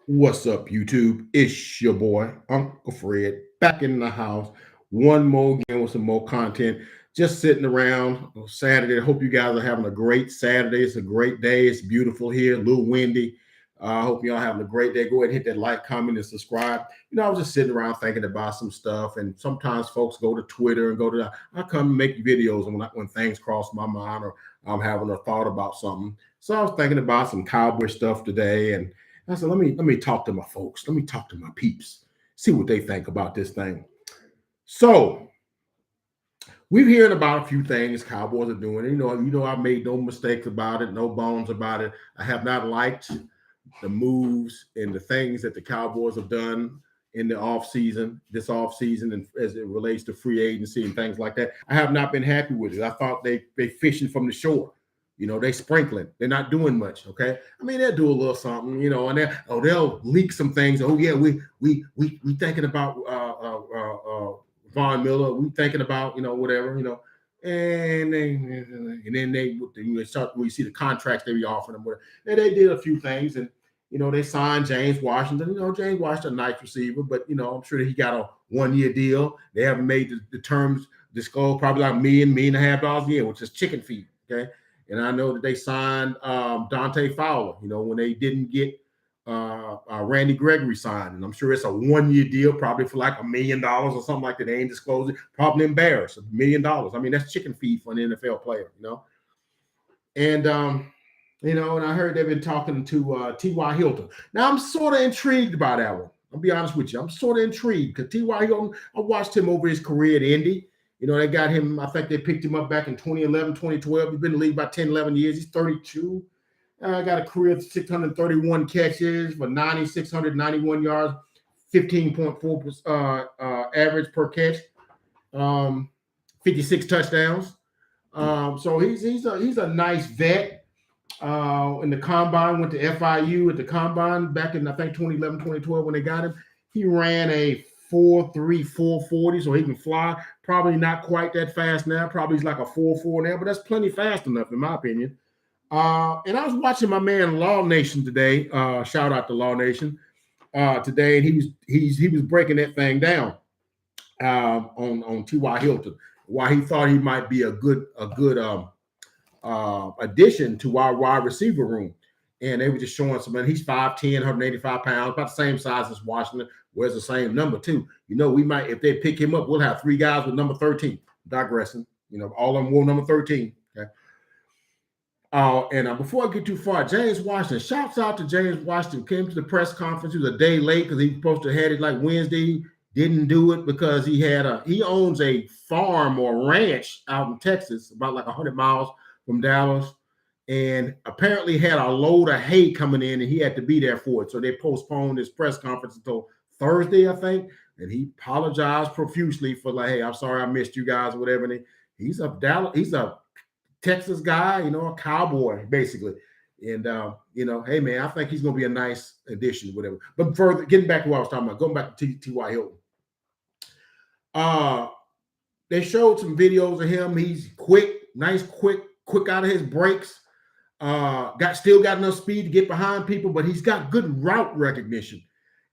What's up, YouTube? It's your boy, Uncle Fred, back in the house. One more again with some more content. Just sitting around on Saturday. I hope you guys are having a great Saturday. It's a great day. It's beautiful here, a little windy. I hope y'all having a great day. Go ahead and hit that like, comment, and subscribe. I was just sitting around thinking about some stuff, and sometimes folks go to Twitter and I come and make videos when things cross my mind or I'm having a thought about something. So I was thinking about some cowboy stuff today, and I said, let me talk to my folks. Let me talk to my peeps. See what they think about this thing. So we've heard about a few things Cowboys are doing. I've made no mistakes about it, no bones about it. I have not liked the moves and the things that the Cowboys have done in the this off season, and as it relates to free agency and things like that. I have not been happy with it. I thought they fishing from the shore. They sprinkling. They're not doing much. Okay. I mean, they'll do a little something, and they'll leak some things. Oh yeah, we thinking about Von Miller. We thinking about whatever, and then they start. We see the contracts they be offering them. Whatever. And they did a few things, and they signed James Washington. James Washington, a nice receiver, but I'm sure that he got a 1-year deal. They haven't made the terms disclosed, probably like $1.5 million a year, which is chicken feed. Okay. And I know that they signed Dante Fowler, when they didn't get Randy Gregory signed. And I'm sure it's a 1-year deal, probably for like $1 million or something like that. They ain't disclosed it. Probably embarrassed. $1 million. I mean, that's chicken feed for an NFL player, And, and I heard they've been talking to T.Y. Hilton. Now, I'm sort of intrigued by that one. I'll be honest with you. I'm sort of intrigued because T.Y. Hilton, I watched him over his career at Indy. They got him, I think they picked him up back in 2011, 2012. He's been in the league about 10, 11 years. He's 32. Got a career of 631 catches for 9,691 yards, 15.4 average per catch, 56 touchdowns. So he's a nice vet. In the combine, went to FIU at the combine back in, I think, 2011, 2012 when they got him. He ran a 4.3, 4.40, so he can fly. Probably not quite that fast now. Probably he's like a 4.4 now, but that's plenty fast enough, in my opinion. And I was watching my man Law Nation today. Shout out to Law Nation today, and he was breaking that thing down on T.Y. Hilton. Why he thought he might be a good addition to our wide receiver room. And they were just showing some, and he's 5'10", 185 pounds, about the same size as Washington, wears the same number too. We might, if they pick him up, we'll have 3 guys with number 13. Digressing, all of them wore number 13. Okay. And before I get too far, James Washington, shouts out to James Washington, came to the press conference. He was a day late because he was supposed to have had it like Wednesday. Didn't do it because he owns a farm or ranch out in Texas, about like 100 miles from Dallas, and apparently had a load of hay coming in, and he had to be there for it. So they postponed his press conference until Thursday, I think. And he apologized profusely for like, hey, I'm sorry I missed you guys or whatever. And he's a Texas guy, a cowboy basically. And hey man, I think he's gonna be a nice addition, whatever. But further, getting back to what I was talking about, going back to T.Y. Hilton. They showed some videos of him. He's quick out of his breaks. Still got enough speed to get behind people, but he's got good route recognition.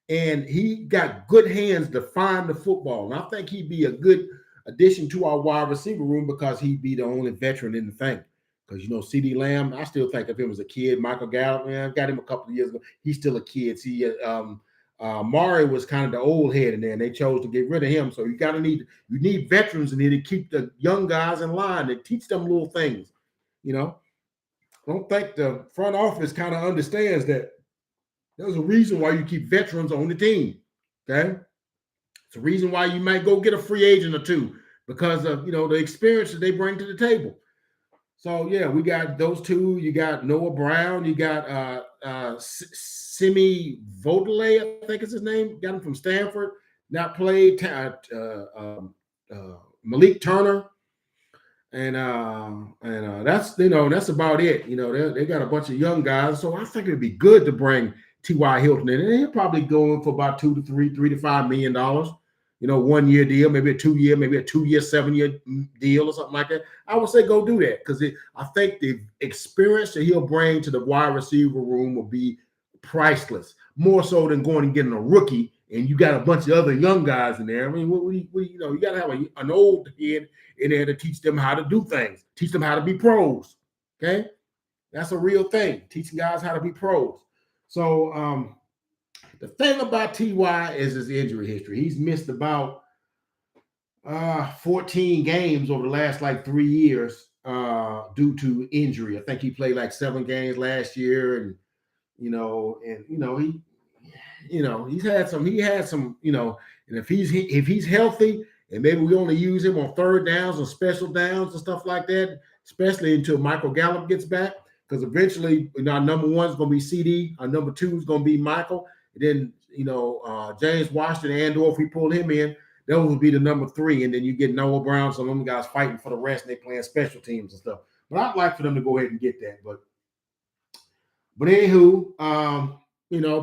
And he got good hands to find the football. And I think he'd be a good addition to our wide receiver room because he'd be the only veteran in the thing. Because, CeeDee Lamb, I still think of him as a kid. Michael Gallup, man, I got him a couple of years ago. He's still a kid. See, Mari was kind of the old head in there, and they chose to get rid of him. So you need veterans in there to keep the young guys in line and teach them little things. I don't think the front office kind of understands that there's a reason why you keep veterans on the team. Okay. It's a reason why you might go get a free agent or two because of, the experience that they bring to the table. So yeah, we got those two. You got Noah Brown. You got Simi Vodale, I think is his name. Got him from Stanford. Not played. Malik Turner. And that's that's about it. They got a bunch of young guys, so I think it'd be good to bring T.Y. Hilton in, and he'll probably go in for about $3 to $5 million. 1-year deal, maybe a 2-year, maybe a 2-year, 7-year deal or something like that. I would say go do that because I think the experience that he'll bring to the wide receiver room will be priceless. more so than going and getting a rookie and you got a bunch of other young guys in there. I mean, you got to have an old head in there to teach them how to do things, teach them how to be pros. Okay, that's a real thing, teaching guys how to be pros. So the thing about Ty is his injury history. He's missed about 14 games over the last like 3 years due to injury. I think he played like 7 games last year, and he had some, and if he's healthy, and maybe we only use him on third downs and special downs and stuff like that, especially until Michael Gallup gets back, because eventually, our number 1 is going to be CD, our number 2 is going to be Michael, and then James Washington, and or if we pull him in, those would be the number 3, and then you get Noah Brown, some of them guys fighting for the rest, and they playing special teams and stuff. But I'd like for them to go ahead and get that. But anywho,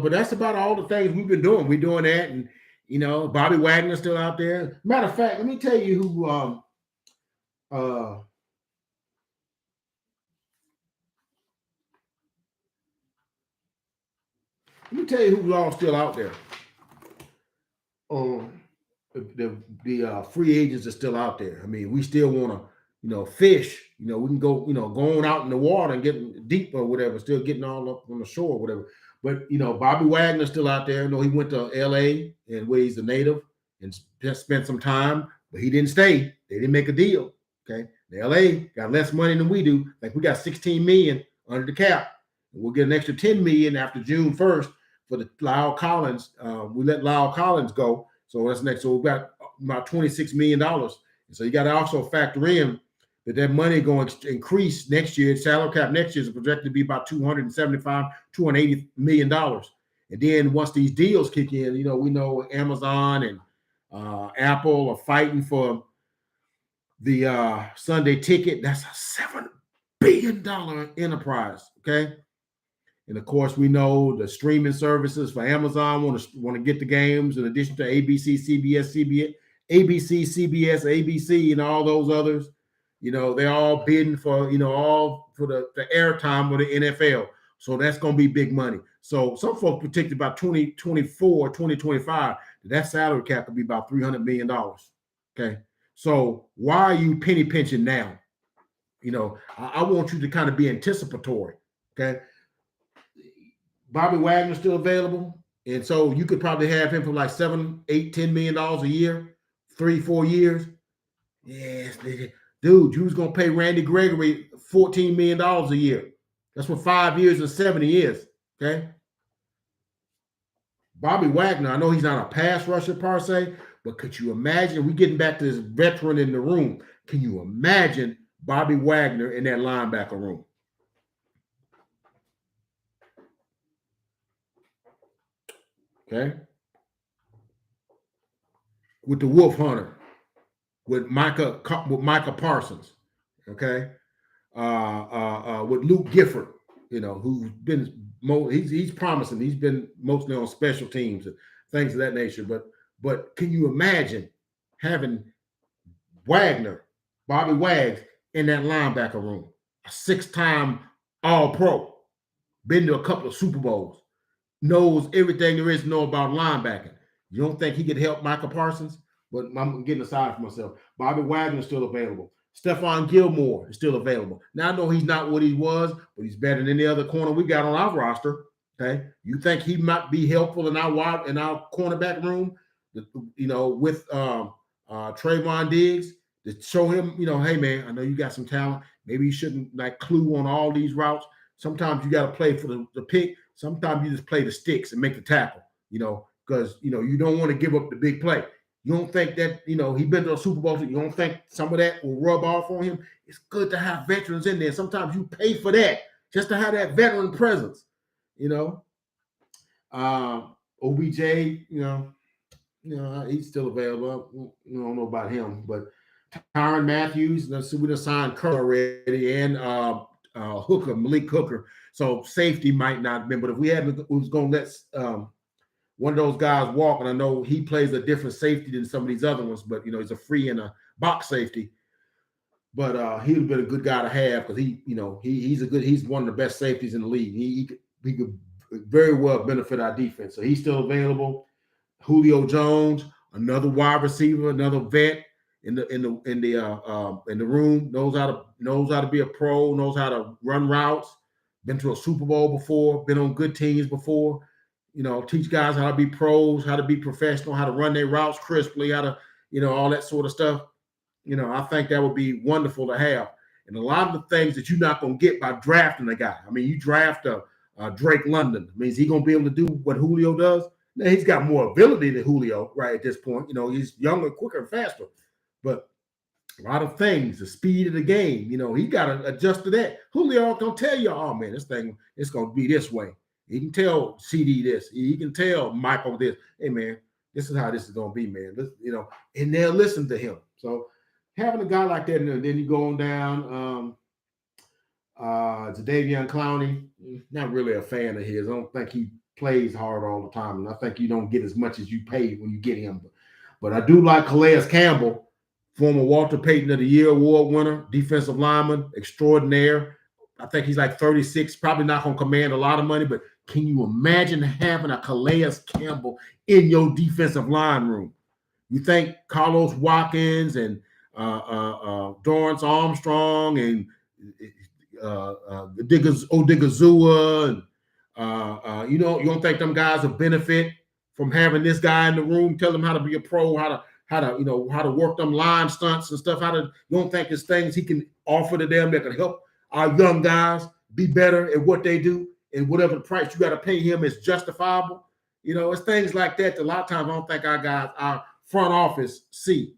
but that's about all the things we've been doing. We're doing that, and Bobby Wagner's still out there. Matter of fact, let me tell you who who's all still out there. The free agents are still out there. I mean, we still want to, fish. We can go, going out in the water and getting deep or whatever, still getting all up on the shore or whatever. But, Bobby Wagner's still out there. He went to L.A. and where he's a native and just spent some time, but he didn't stay. They didn't make a deal, okay? The L.A. got less money than we do. Like, we got $16 million under the cap. We'll get an extra $10 million after June 1st for the Lyle Collins. We let Lyle Collins go. So that's next. So we've got about $26 million. And so you got to also factor in that money going to increase next year. Salary cap next year is projected to be about $280 million. And then once these deals kick in, we know Amazon and Apple are fighting for the Sunday ticket. That's a $7 billion enterprise. Okay. And of course, we know the streaming services for Amazon want to get the games in addition to ABC, CBS, ABC, and all those others. They're all bidding for, all for the airtime of the NFL. So that's going to be big money. So some folks predicted about 2024, 2025, that salary cap could be about $300 million. Okay. So why are you penny pinching now? I want you to kind of be anticipatory. Okay. Bobby Wagner's still available. And so you could probably have him for like $7, $8, $10 million a year, 3-4 years. Yes, dude, you was going to pay Randy Gregory $14 million a year. That's for 5 years and 70 years. Okay. Bobby Wagner, I know he's not a pass rusher per se, but could you imagine, we getting back to this veteran in the room. Can you imagine Bobby Wagner in that linebacker room? Okay. With the Wolf Hunter, with Micah Parsons, okay. With Luke Gifford, who's been he's promising. He's been mostly on special teams and things of that nature. But can you imagine having Bobby Wags in that linebacker room, a 6-time All-Pro, been to a couple of Super Bowls, knows everything there is to know about linebacking. You don't think he could help Micah Parsons? But I'm getting aside for myself. Bobby Wagner is still available. Stephon Gilmore is still available. Now, I know he's not what he was, but he's better than any other corner we got on our roster. Okay. You think he might be helpful in our cornerback room, with Trayvon Diggs, to show him, hey, man, I know you got some talent. Maybe you shouldn't like clue on all these routes. Sometimes you got to play for the pick. Sometimes you just play the sticks and make the tackle, because, you don't want to give up the big play. You don't think that, he been to a Super Bowl. You don't think some of that will rub off on him? It's good to have veterans in there. Sometimes you pay for that just to have that veteran presence, OBJ, he's still available. I don't know about him, but Tyrann Matthews, let's see, we just signed Curl already, and Hooker, Malik Hooker. So safety might not have been, but if we was going to let one of those guys walk, and I know he plays a different safety than some of these other ones, but he's a free and a box safety. But he would have been a good guy to have, because he's one of the best safeties in the league. He could very well benefit our defense. So he's still available. Julio Jones, another wide receiver, another vet in the room, knows how to be a pro, knows how to run routes, been to a Super Bowl before, been on good teams before. Teach guys how to be pros, how to be professional, how to run their routes crisply, how to, all that sort of stuff. I think that would be wonderful to have. And a lot of the things that you're not going to get by drafting a guy. I mean, you draft a Drake London. I mean, is he going to be able to do what Julio does? Now, he's got more ability than Julio right at this point. He's younger, quicker, and faster. But a lot of things, the speed of the game, he got to adjust to that. Julio going to tell you, oh, man, this thing, it's going to be this way. He can tell CD this. He can tell Michael this. Hey, man, this is how this is going to be, man. And they'll listen to him. So having a guy like that, and then you go on down Jadeveon Clowney, not really a fan of his. I don't think he plays hard all the time, and I think you don't get as much as you pay when you get him. But I do like Calais Campbell, former Walter Payton of the Year award winner, defensive lineman, extraordinaire. I think he's like 36, probably not going to command a lot of money, but can you imagine having a Calais Campbell in your defensive line room? You think Carlos Watkins and Dorrance Armstrong and Odigizua and you don't think them guys will benefit from having this guy in the room, tell them how to be a pro, how to work them line stunts and stuff. You don't think there's things he can offer to them that can help our young guys be better at what they do, and whatever the price you got to pay him is justifiable. It's things like that a lot of times I don't think our front office see.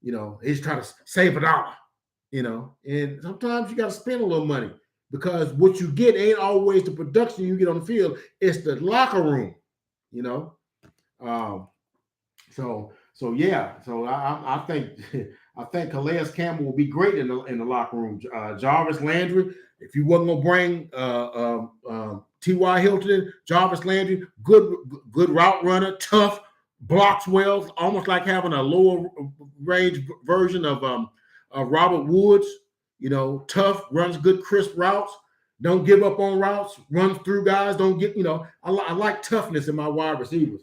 He's trying to save a dollar, and sometimes you got to spend a little money, because what you get ain't always the production you get on the field. It's the locker room, So yeah. So I think Calais Campbell will be great in the locker room. Jarvis Landry, if you wasn't gonna bring T.Y. Hilton in, Jarvis Landry, good route runner, tough, blocks well, almost like having a lower range version of Robert Woods. Tough, runs good crisp routes, don't give up on routes, runs through guys, don't get, I like toughness in my wide receivers.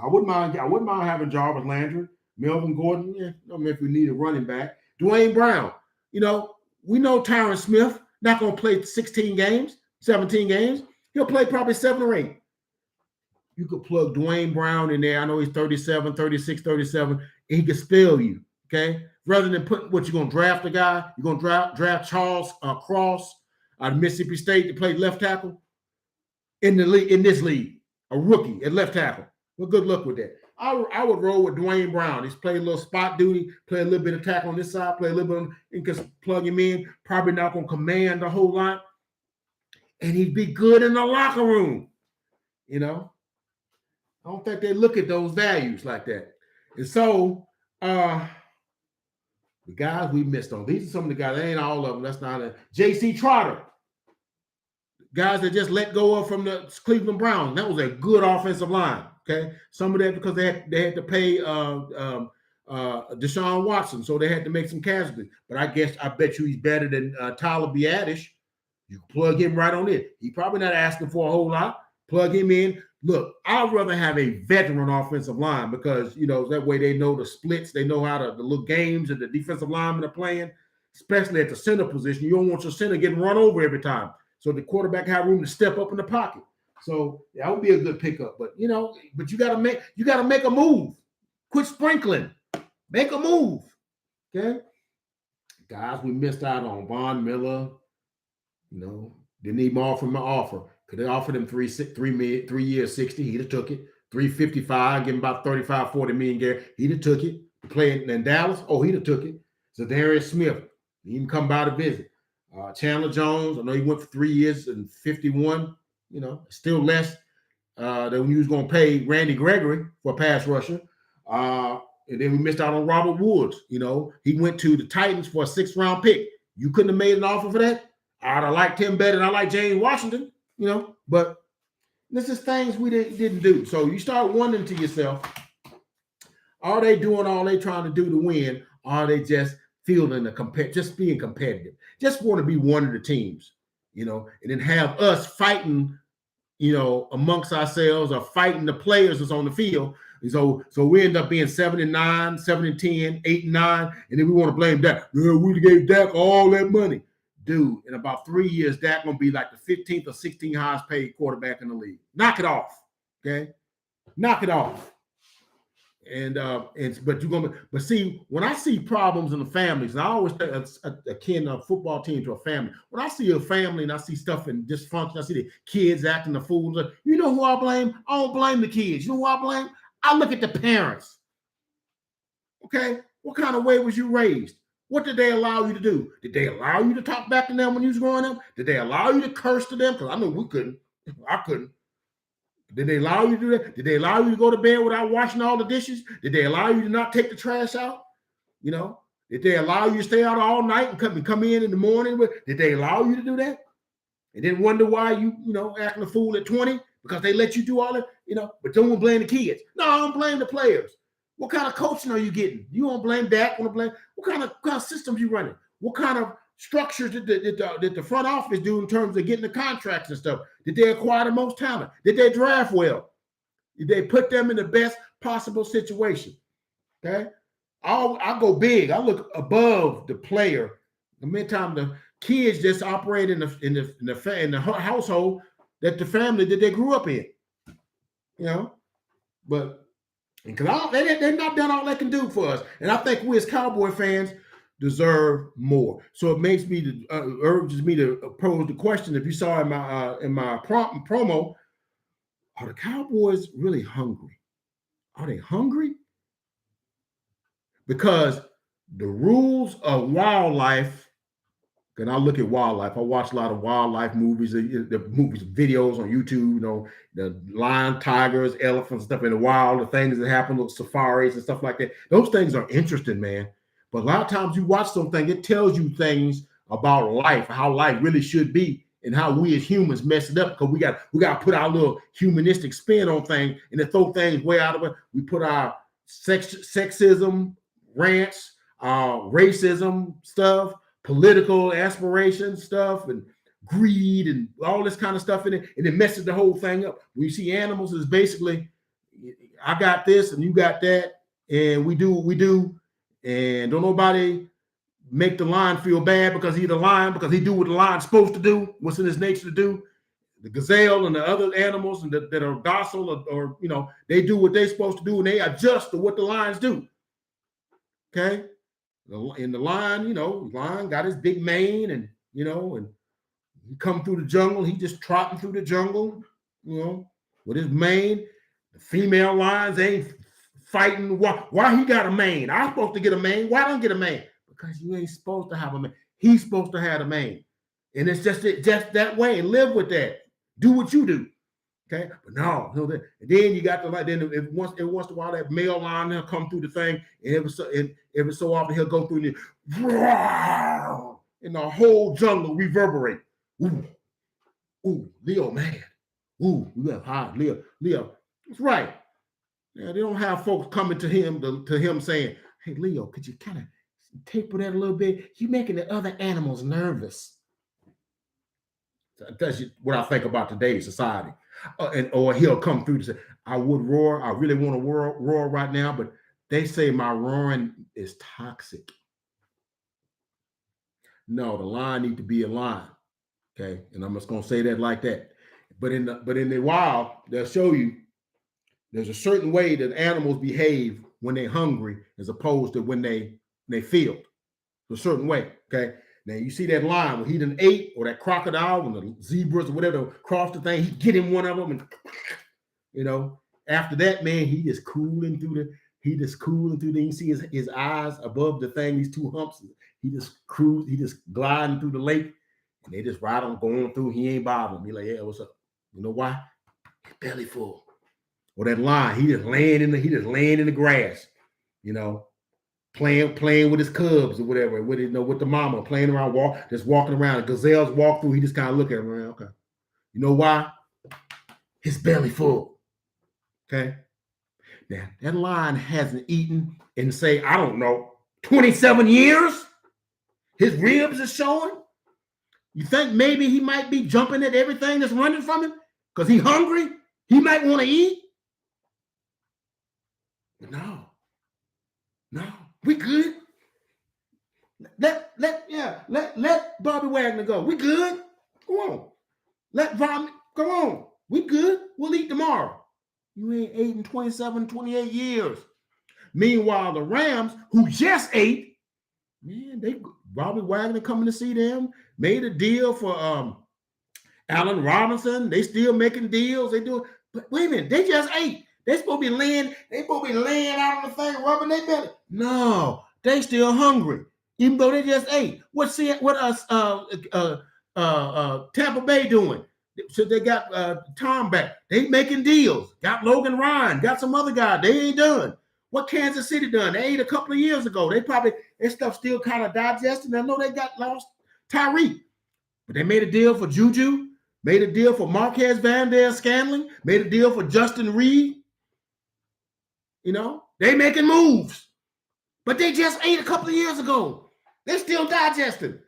I wouldn't mind having Jarvis Landry, Melvin Gordon. Yeah, I mean, if we need a running back, Dwayne Brown. We know Tyron Smith not going to play 16 games, 17 games. He'll play probably 7 or 8. You could plug Dwayne Brown in there. I know he's 37, 36, 37, and he could spell you, okay? Rather than putting what you're going to draft a guy, you're going to draft Charles Cross out of Mississippi State to play left tackle in this league, a rookie at left tackle. Well, good luck with that. I would roll with Dwayne Brown. He's playing a little spot duty, play a little bit of tackle on this side, play a little bit and just plug him in. Probably not going to command the whole lot. And he'd be good in the locker room. I don't think they look at those values like that. And so the guys we missed on, these are some of the guys, they ain't all of them. That's not J.C. Trotter. Guys that just let go of from the Cleveland Browns. That was a good offensive line. Okay, some of that because they had to pay Deshaun Watson, so they had to make some casualties. But I bet you he's better than Tyler Biadasz. You plug him right on it. He's probably not asking for a whole lot. Plug him in. Look, I'd rather have a veteran offensive line because that way they know the splits, they know how the little games that the defensive linemen are playing, especially at the center position. You don't want your center getting run over every time, so the quarterback have room to step up in the pocket. So that would be a good pickup, but you gotta make a move. Quit sprinkling, make a move. Okay, guys, we missed out on Von Miller. Didn't even offer him an offer. Could they offered him 3 years, 60? He'd have took it. 355, give him about 35, 40 million guarantee. He'd have took it. Playing in Dallas, he'd have took it. Zadarius Smith, he even come by to visit. Chandler Jones, I know he went for 3 years and 51. Still less than when you was going to pay Randy Gregory for a pass rusher. And then we missed out on Robert Woods. He went to the Titans for a 6th-round pick. You couldn't have made an offer for that. I'd have liked him better than I like James Washington, But this is things we didn't do. So you start wondering to yourself, are they doing all they trying to do to win? Or are they just fielding just being competitive? Just want to be one of the teams. And then have us fighting amongst ourselves or fighting the players that's on the field. And so we end up being 7-9, 7-10, 8-9, and then we want to blame Dak. Yeah, we gave Dak all that money. Dude, in about 3 years, Dak gonna be like the 15th or 16th highest paid quarterback in the league. Knock it off. Okay? Knock it off. But see, when I see problems in the families, and I always akin a football team to a family. When I see a family and I see stuff in dysfunction, I see the kids acting the fools. You know who I blame? I don't blame the kids. You know who I blame? I look at the parents. Okay, what kind of way was you raised? What did they allow you to do? Did they allow you to talk back to them when you was growing up? Did they allow you to curse to them? Because I know we couldn't. I couldn't. Did they allow you to do that? Did they allow you to go to bed without washing all the dishes? Did they allow you to not take the trash out? Did they allow you to stay out all night and come in the morning? Did they allow you to do that? And then wonder why you acting a fool at 20 because they let you do all that, but don't blame the kids. No, I don't blame the players. What kind of coaching are you getting? You don't blame Dak. What kind of systems you running? What kind of structures did the front office do in terms of getting the contracts and stuff? Did they acquire the most talent? Did they draft well? Did they put them in the best possible situation? Okay, I go big. I look above the player. The meantime, the kids just operate in the household that the family that they grew up in. But because they're not done all they can do for us, and I think we as Cowboy fans deserve more. So it makes me urges me to pose the question. If you saw in my promo, are the Cowboys really hungry? Are they hungry? Because the rules of wildlife, and I look at wildlife. I watch a lot of wildlife movies, the videos on YouTube, the lion, tigers, elephants, stuff in the wild, the things that happen with safaris and stuff like that. Those things are interesting, man. But a lot of times you watch something, it tells you things about life, how life really should be, and how we as humans mess it up because we got to put our little humanistic spin on things and then throw things way out of it. We put our sexism, rants, racism stuff, political aspiration stuff, and greed and all this kind of stuff in it, and it messes the whole thing up. When you see animals, is basically, I got this and you got that, and we do what we do, and don't nobody make the lion feel bad because he's the lion, because he do what the lion's supposed to do, what's in his nature to do. The gazelle and the other animals that are docile or they do what they're supposed to do, and they adjust to what the lions do. Okay? And the lion, lion got his big mane, and and he come through the jungle. He just trotting through the jungle, with his mane. The female lions ain't fighting. Why he got a mane? I'm supposed to get a mane. Why don't I get a mane? Because you ain't supposed to have a mane. He's supposed to have a mane, and it's just that way. And live with that. Do what you do. Okay, but no. And then you got once in a while that male lion will come through the thing, and every so often he'll go through and the whole jungle reverberate. Ooh, Leo, man. Ooh, hi, Leo. That's right. Yeah, they don't have folks coming to him saying, "Hey, Leo, could you kind of taper that a little bit? You're making the other animals nervous." That's what I think about today's society. Or he'll come through to say, "I would roar. I really want to roar right now, but they say my roaring is toxic." No, the lion need to be a lion. Okay, and I'm just gonna say that like that. But in the wild, they'll show you there's a certain way that animals behave when they're hungry as opposed to when they feel. A certain way. Okay. Now you see that lion when he done ate, or that crocodile when the zebras or whatever cross the thing, he get him one of them, and after that, man, he just cooling through the. You see his eyes above the thing, these two humps. He just gliding through the lake, and they just ride on going through. He ain't bothering. He like, "Yeah, what's up?" You know why? His belly full. Or that lion, he just laying in the grass, playing with his cubs or whatever, with the mama, playing around, walking around. The gazelles walk through, he just kind of look at them around. Okay. You know why? His belly full. Okay. Now, that lion hasn't eaten in, say, I don't know, 27 years. His ribs are showing. You think maybe he might be jumping at everything that's running from him? because he hungry. He might want to eat. No, we good. Let Bobby Wagner go. We good. Come on. Let Bobby, come on. We good. We'll eat tomorrow. You ain't ate in 27, 28 years. Meanwhile, the Rams, who just ate, man, Bobby Wagner coming to see them, made a deal for Allen Robinson. They still making deals. They do. But wait a minute, they just ate. They supposed to be laying out on the thing, rubbing their belly. No, they still hungry, even though they just ate. What Tampa Bay doing? So they got Tom back. They making deals. Got Logan Ryan. Got some other guy. They ain't done. What Kansas City done? They ate a couple of years ago. Their stuff still kind of digesting. I know they got lost Tyreek, but they made a deal for Juju. Made a deal for Marquez Valdez-Scantling. Made a deal for Justin Reed. You know, they making moves, but they just ate a couple of years ago. They're still digesting.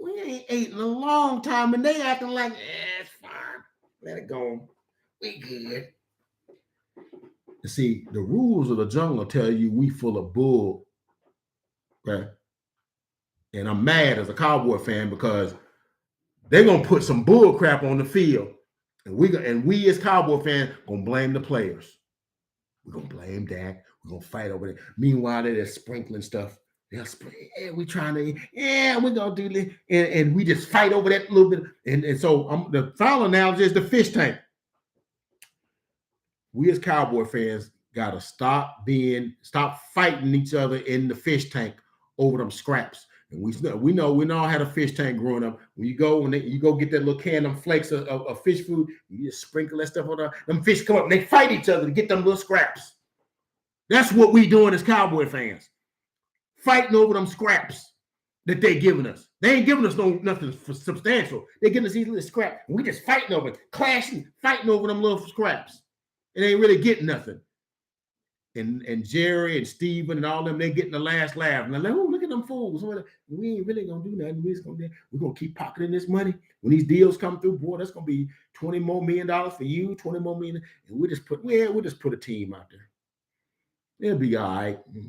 We ain't ate in a long time, and they acting like, it's fine. Let it go. We good. You see, the rules of the jungle tell you we full of bull. Okay. And I'm mad as a Cowboy fan because they're gonna put some bull crap on the field. And we as Cowboy fans gonna blame the players. We're gonna blame Dak. We're gonna fight over it. Meanwhile, they're sprinkling stuff. They'll we trying to, we're gonna do this. And we just fight over that little bit. And so the final analogy is the fish tank. We as Cowboy fans gotta stop fighting each other in the fish tank over them scraps. And we all had a fish tank growing up. When you go get that little can of flakes of fish food, you just sprinkle that stuff on there. Them fish come up and they fight each other to get them little scraps. That's what we doing as Cowboy fans. Fighting over them scraps that they giving us. They ain't giving us nothing substantial. They giving us these little scraps. And we just fighting over it, clashing, fighting over them little scraps. It ain't really getting nothing. And Jerry and Steven and all them, they getting the last laugh. And they're like, oh, look at them fools. We ain't really gonna do nothing. We're gonna keep pocketing this money. When these deals come through, boy, that's gonna be $20 more million for you, $20 more million. And we'll just put a team out there. It'll be all right. We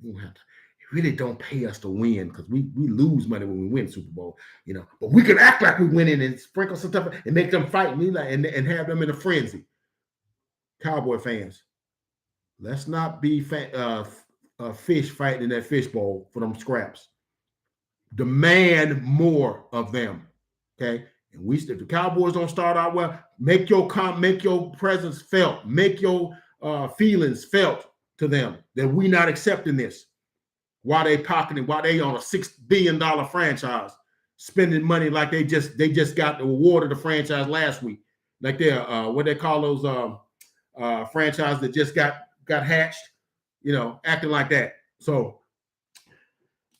don't have to. It really don't pay us to win because we lose money when we win Super Bowl, you know. But we can act like we win in and sprinkle some stuff and make them fight me and have them in a frenzy. Cowboy fans, let's not be fish fighting in that fish bowl for them scraps. Demand more of them, okay? And if the Cowboys don't start out well, make your presence felt, make your feelings felt to them that we not accepting this. While they pocketing, while they on a $6 billion franchise, spending money like they just got awarded the franchise last week, like they're what they call those franchise that just got hatched, you know, acting like that. So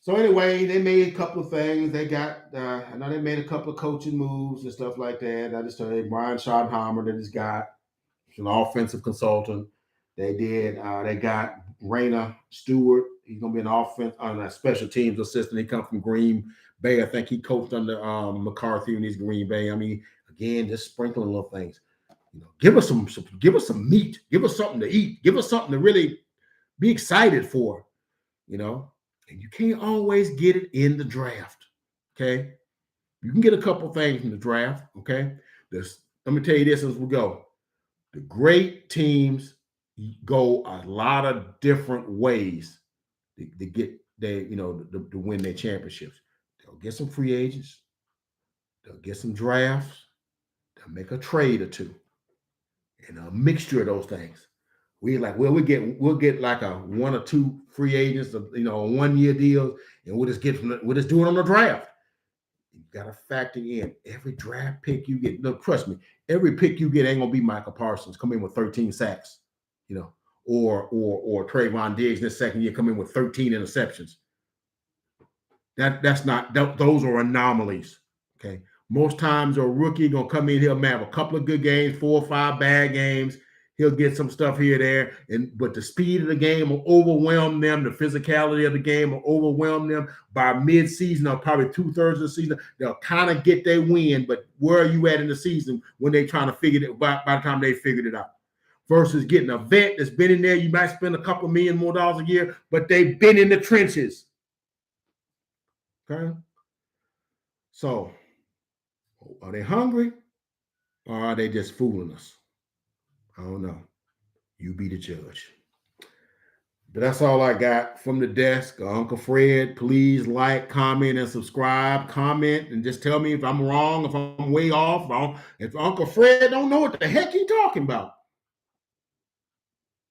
anyway, they made a couple of things. They got I know they made a couple of coaching moves and stuff like that. I just told Brian Schottenheimer that he's got an offensive consultant. They got Raina Stewart. He's gonna be an a special teams assistant. He comes from Green Bay. I think he coached under McCarthy in his Green Bay. I mean, again, just sprinkling little things. You know, give us some meat. Give us something to eat. Give us something to really be excited for. You know, and you can't always get it in the draft. Okay, you can get a couple things in the draft. Okay, let me tell you this as we go. The great teams go a lot of different ways to win their championships. They'll get some free agents. They'll get some drafts. They'll make a trade or two, and a mixture of those things. We'll get like a 1 or 2 free agents, a 1-year deal, and we'll just do it on the draft. You got to factor in every draft pick you get. Look, trust me, every pick you get ain't gonna be Michael Parsons come in with 13 sacks, you know, or Trayvon Diggs in his second year come in with 13 interceptions. Those are anomalies. Okay, most times a rookie gonna come in here and have a couple of good games, 4 or 5 bad games, He'll get some stuff here there, but the speed of the game will overwhelm them. The physicality of the game will overwhelm them. By mid-season, or probably 2/3 of the season, they'll kind of get their win. But where are you at in the season when they're trying to figure it by the time they figured it out? Versus getting a vet that's been in there. You might spend a couple $1 million more a year, but they've been in the trenches. Okay? So, are they hungry or are they just fooling us? I don't know. You be the judge. But that's all I got from the desk. Uncle Fred, please like, comment, and subscribe. Comment and just tell me if I'm wrong, if I'm way off. If Uncle Fred don't know what the heck he's talking about.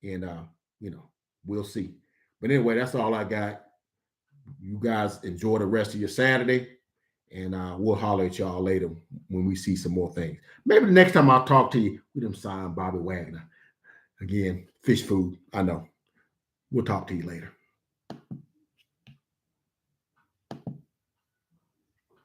And, we'll see. But anyway, that's all I got. You guys enjoy the rest of your Saturday. And we'll holler at y'all later when we see some more things. Maybe the next time I'll talk to you, we done signed Bobby Wagner. Again, fish food, I know. We'll talk to you later.